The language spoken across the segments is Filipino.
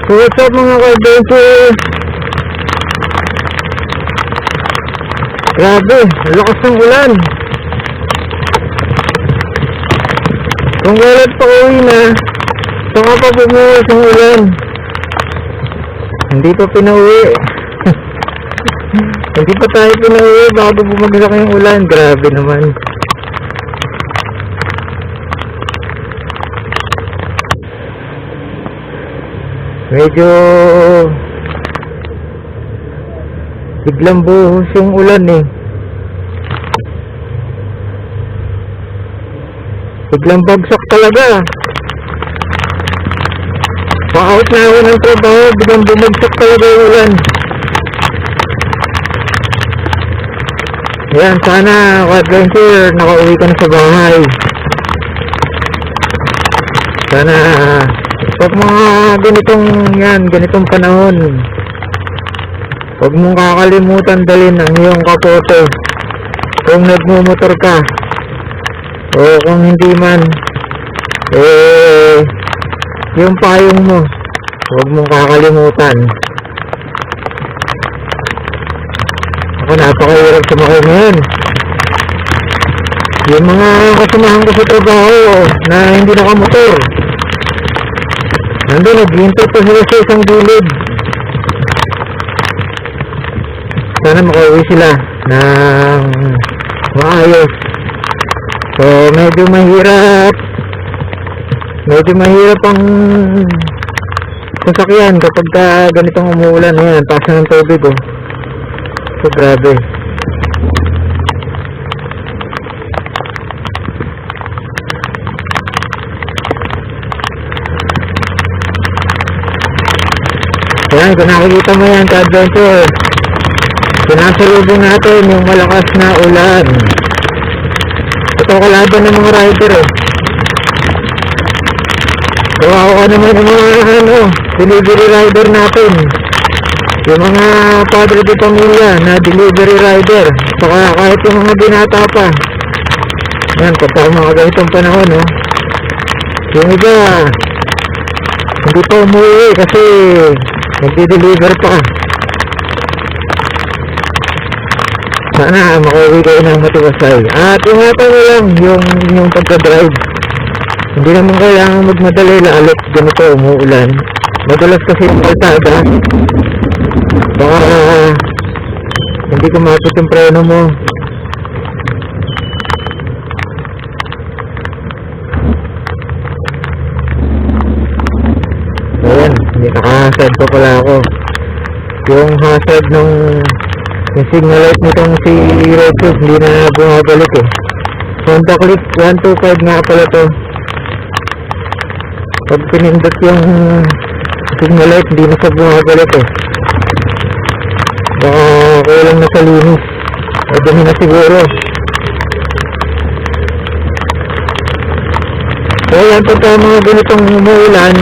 So what's up mga ka-adventure? Grabe, lakas ng ulan. Kung galat pa uwi na, saka pa bumuhos ng ulan. Hindi pa pinauwi. Hindi pa tayo pinauwi bago bumagsak yung ulan. Grabe naman. Medyo biglang buhos yung ulan eh. Biglang bagsak talaga. Pa-out na ako ng trabaho, biglang bumagsak talaga yung ulan. Ayan, sana ka-adventure nakauwi ka na sa bahay. Sana pag mga ganitong panahon, huwag mong kakalimutan dalhin ang iyong kapote kung nagmumotor ka, o kung hindi man, yung payong mo huwag mong kakalimutan. Ako, napakahirap sumakay ngayon. Yung mga kasamahan ko sa trabaho na hindi nakamotor, nandun, naghihintay pa sila sa isang gilid. Sana makauwi sila ng maayos. So medyo mahirap ang sasakyan kapag ganitong umuulan. Ayan, taas na ng tubig oh. So grabe. Ayan, kung nakikita mo yan ka-adventure, sinasalubong natin yung malakas na ulan. Ito kalaban ng mga rider eh. Kawawa naman yung mga delivery rider natin, yung mga padre de pamilya na delivery rider, saka kahit yung mga binata pa. Yan, pagka mga ganitong panahon yung iba hindi pa umuwi kasi nagdi-deliver pa. Sana makauwi kayo ng matiwasay. At ingatan mo lang yung pagka-drive. Hindi naman kailangan magmadali lalo't ganito umuulan. Madalas kasi yung kalsada, baka hindi kumapit yung preno mo. Ayan, hindi naka-hazard pa pala ako. Yung hazard yung signal light nitong si Roadshop hindi na bumabalik eh. Honda Click 125 nga pala to. Pag pinindot yung signal light hindi na siya bumabalik eh. Baka kulang na sa linis o dumi na siguro. So yan, pagka mga ganitong umuulan,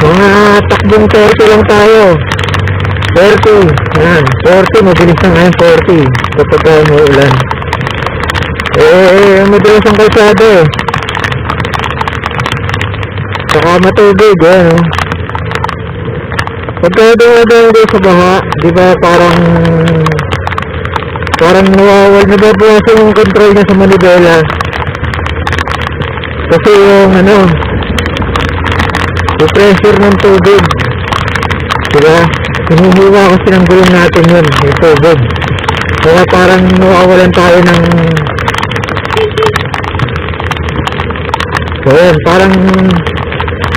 mga takbong 30 lang tayo. 40, yan, 40, mabilis na ngayon 40 kapag umuulan. Mabilis ang kalsada eh. Saka matubig, yan pagka dumadaan kayo sa baha, di ba parang nawawal, nababawasan yung control niya sa manibela. Kasi yung yung pressure ng tubig, diba? Hinihiwa kasi ng gulong natin yun, yung tubig. Kaya parang nawawalan tayo ng parang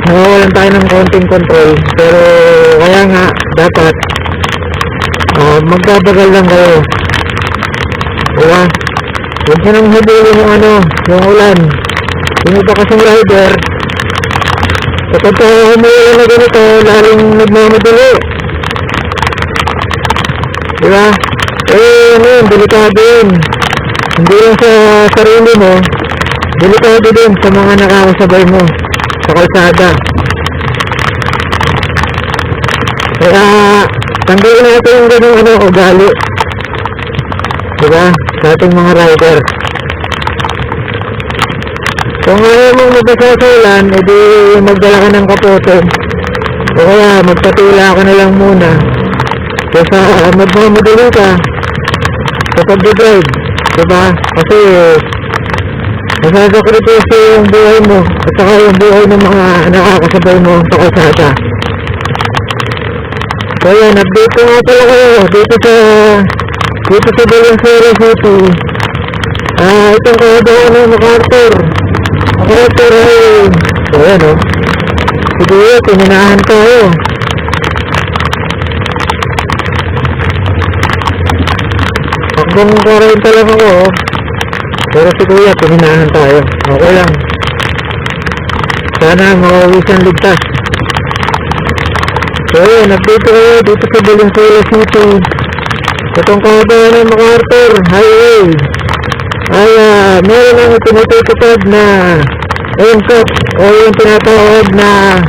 nawawalan tayo ng konting control. Pero kaya nga dapat magbabagal lang kayo, diba? Huwag siya nang habilin yung ulan. Yung iba kasing rider, kapag umuulan na ganito, lalong nagmamadali, diba? Delikado yun. Hindi lang sa sarili mo, delikado din sa mga nakakasabay mo sa kalsada. Kaya tanggalin natin yung ganung ugali, diba, sa ating mga rider. Kung ayaw mong mabasa sa ulan, edi magdala ka ng kapote. O kaya magpatula ka na lang muna. Kesa magmamadali ka sa pag-drive, diba? Kasi masasakripisyo yung buhay mo at saka yung buhay ng mga nakakasabay mo sa kalsada. So yan, update ko nga pala kayo dito sa Valenzuela City. Itong kagawa ng MacArthur ay so yan o, siguro pininahan tayo. Takbong 40 lang ako, pero si Kuya pininahan tayo. Okay lang, sana makauwi siyang ligtas. So yun, update ko kayo dito sa Valenzuela City. Itong kagawa ng MacArthur Highway ay meron ang tinutupad na NCAP o yung tinatawag na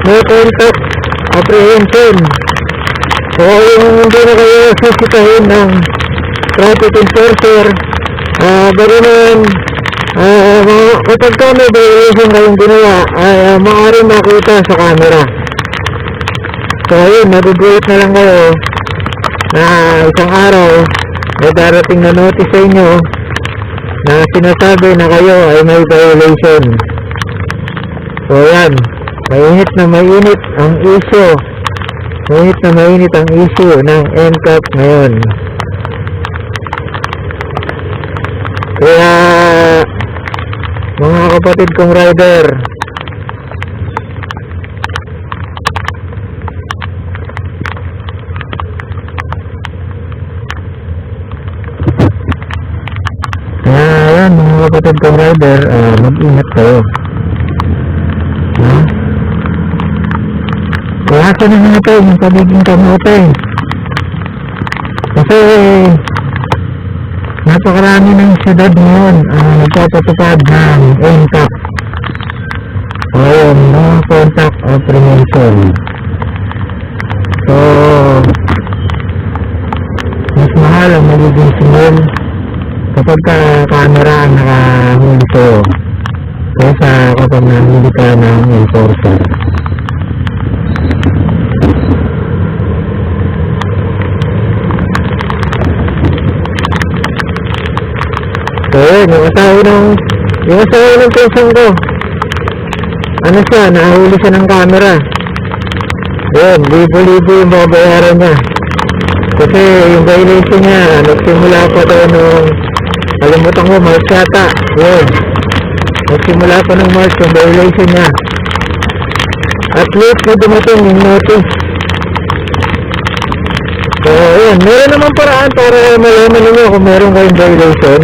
no contact apprehension. So yung hindi na kayo sisitahin ng traffic enforcer, ganoon kapag ka may violation kayong ginawa ay maaaring makita sa camera. So ayun, nagugulat na lang kayo na isang araw may darating na notice sa inyo na sinasabi na kayo ay may violation. So yan, mainit na mainit ang issue. Mainit na mainit ang issue ng NCAP ngayon. Kaya mga kapatid kong rider, mga kapatid kong rider, mag-ingat kayo. Kaya na natin yung pagiging kamote. Kasi napakarami ng syudad ngayon nagpapatupad ng NCAP. So yun, no contact apprehension. So mas mahal ang magiging sinul kapag camera ang nakahuli sa'yo kaysa kapag nahuli ka ng enforcer. So yun, yung asawa ng pinsan ko, ano siya, nahuli siya ng camera. Yun, libo-libo yung babayaran niya. Kasi yung violation niya nagsimula pa daw nung kalimutan ko, March yata. Yun, nagsimula pa ng March yung violation niya. At least na dumating yung notice. So yun, meron naman paraan para malaman ninyo kung meron kayong violation.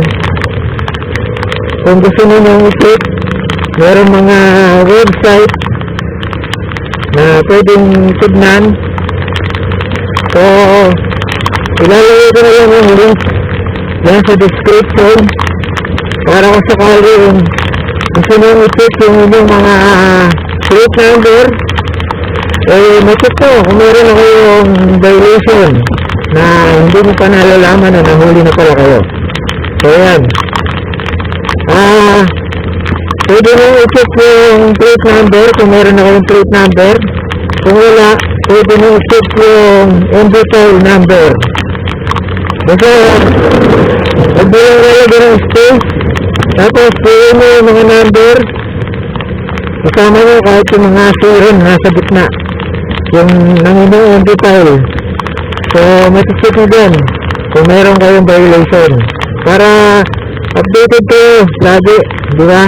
Kung gusto ninyo i-click, meron mga website na pwedeng tignan. So ilalagay ko na lang yung link yan sa description para kung sakali yung gusto nyo i-check yung inyong mga plate number, ma-check ko kung meron ako yung violation na hindi mo pa nalalaman na nahuli na pala kayo. So yan, pwede nyo i-check yung plate number kung meron ako yung plate number. Kung wala, pwede nyo i-check yung MB-file number. Basta magbilang talaga ng space, tapos pwede mo yung mga number kasama mo kahit yung mga zero na nasa gitna yung nanginong MB-file. So maticheck mo dyan kung meron kayong violation para updated kayo lagi, di ba?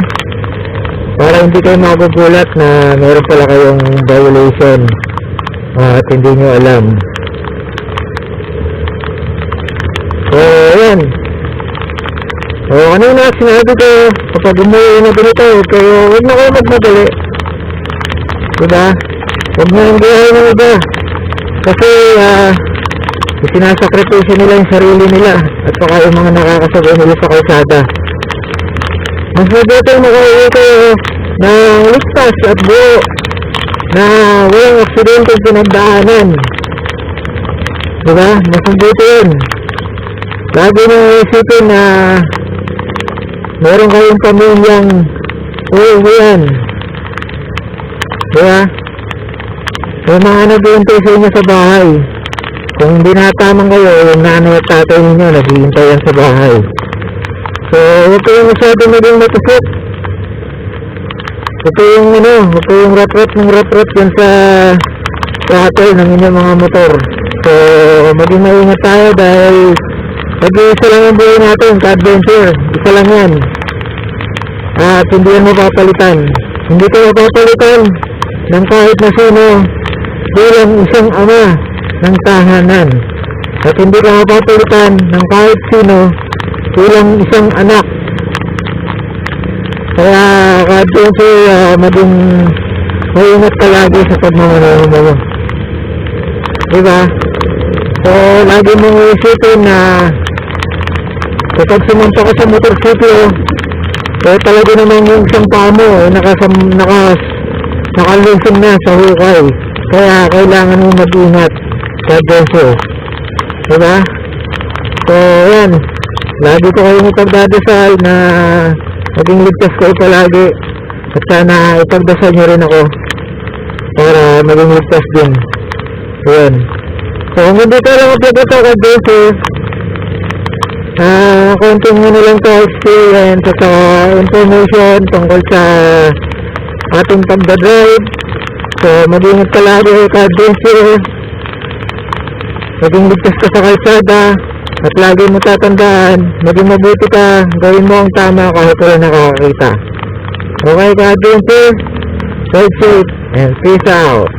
Para hindi kayo magugulat na meron pala kayong violation at hindi nyo alam. So yan, so kanina sinabi ko kapag umuwi na ganito, huwag na kayo magmadali, diba? Huwag na yung buhay ng iba kasi sinasakripisyo nila yung sarili nila at saka yung mga nakakasabay nila sa kalsada. Mas mabuti makauwi kayo na ligtas at buo na walang aksidente pinagdaanan, diba? Mas mabuti yun. Lagi nyo isipin na meron kayong pamilyang uuwian, diba? So mga naghihintay sa inyo sa bahay, kung hindi nataman kayo, yung nanay at tatay ninyo naghihintay yan sa bahay. So huwag kayong masyado maging matusok. Ito yung ito yung rat-rat ng rat-rat yan sa throttle ng inyong mga motor. So maging maingat tayo dahil mag-iisa lang ang buhay natin ka-adventure, isa lang yan. At hindi yan mapapalitan. Hindi ko mapapalitan ng kahit na sino bilang isang ama ng tahanan. At hindi ka mapapalitan ng kahit sino bilang isang anak. Kaya ka-adventure, maging maingat ka lagi sa pagmamanaw mo. Diba? So lagi mong isipin na kapag sumampa ka sa motorsiklo, kaya talaga naman yung isang paa mo nakalusong na sa hukay. Kaya kailangan mo mag-ingat sa adventure. Diba? So yan, lagi ko kayong ipagdadasal na maging ligtas kayo palagi. At sana ipagdasal nyo rin ako para maging ligtas din. So yan. So kung hindi ka lang upload ito ka-adventure, konting lang sa experience at information tungkol sa ating pagdadrive. So mag-ingat ka lagi ka-adventure, maging ligtas ka sa kalsada, at lagi mo tatandaan, maging mabuti ka, gawin mo ang tama kahit wala nakakakita. Okay ka-adventure, stay safe and peace out.